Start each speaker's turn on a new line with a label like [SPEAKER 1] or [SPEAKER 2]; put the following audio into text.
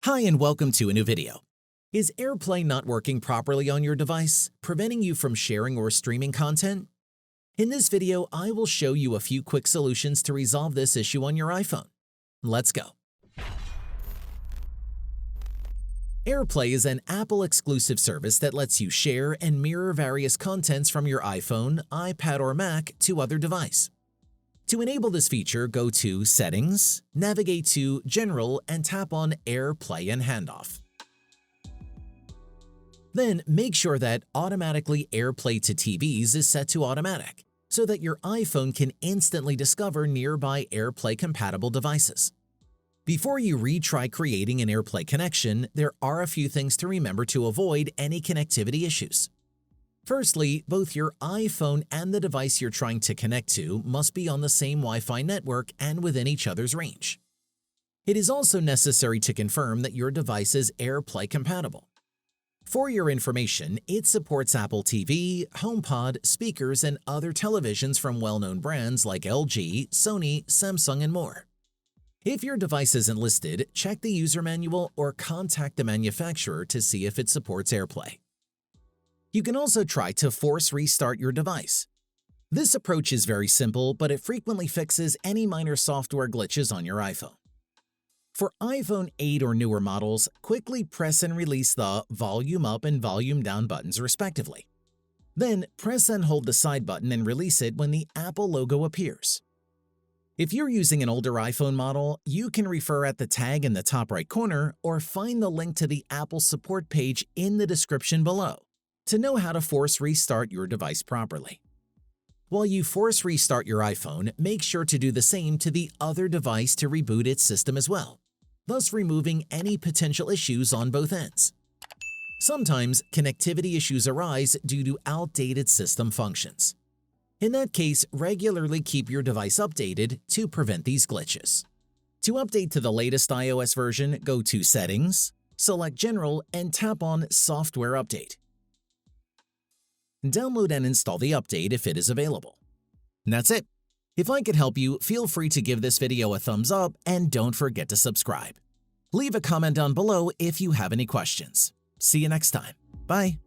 [SPEAKER 1] Hi and welcome to a new video. Is AirPlay not working properly on your device, preventing you from sharing or streaming content? In this video, I will show you a few quick solutions to resolve this issue on your iPhone. Let's go. AirPlay is an Apple-exclusive service that lets you share and mirror various contents from your iPhone, iPad, or Mac to other devices. To enable this feature, go to Settings, navigate to General, and tap on AirPlay and Handoff. Then make sure that Automatically AirPlay to TVs is set to Automatic, so that your iPhone can instantly discover nearby AirPlay-compatible devices. Before you retry creating an AirPlay connection, there are a few things to remember to avoid any connectivity issues. Firstly, both your iPhone and the device you're trying to connect to must be on the same Wi-Fi network and within each other's range. It is also necessary to confirm that your device is AirPlay compatible. For your information, it supports Apple TV, HomePod, speakers, and other televisions from well-known brands like LG, Sony, Samsung, and more. If your device isn't listed, check the user manual or contact the manufacturer to see if it supports AirPlay. You can also try to force restart your device. This approach is very simple, but it frequently fixes any minor software glitches on your iPhone. For iPhone 8 or newer models, quickly press and release the volume up and volume down buttons respectively. Then press and hold the side button and release it when the Apple logo appears. If you're using an older iPhone model, you can refer at the tag in the top right corner or find the link to the Apple support page in the description below to know how to force restart your device properly. While you force restart your iPhone, make sure to do the same to the other device to reboot its system as well, thus removing any potential issues on both ends. Sometimes connectivity issues arise due to outdated system functions. In that case, regularly keep your device updated to prevent these glitches. To update to the latest iOS version, go to Settings, select General, and tap on Software Update. Download and install the update if it is available. And that's it. If I could help you, feel free to give this video a thumbs up and don't forget to subscribe. Leave a comment down below if you have any questions. See you next time. Bye.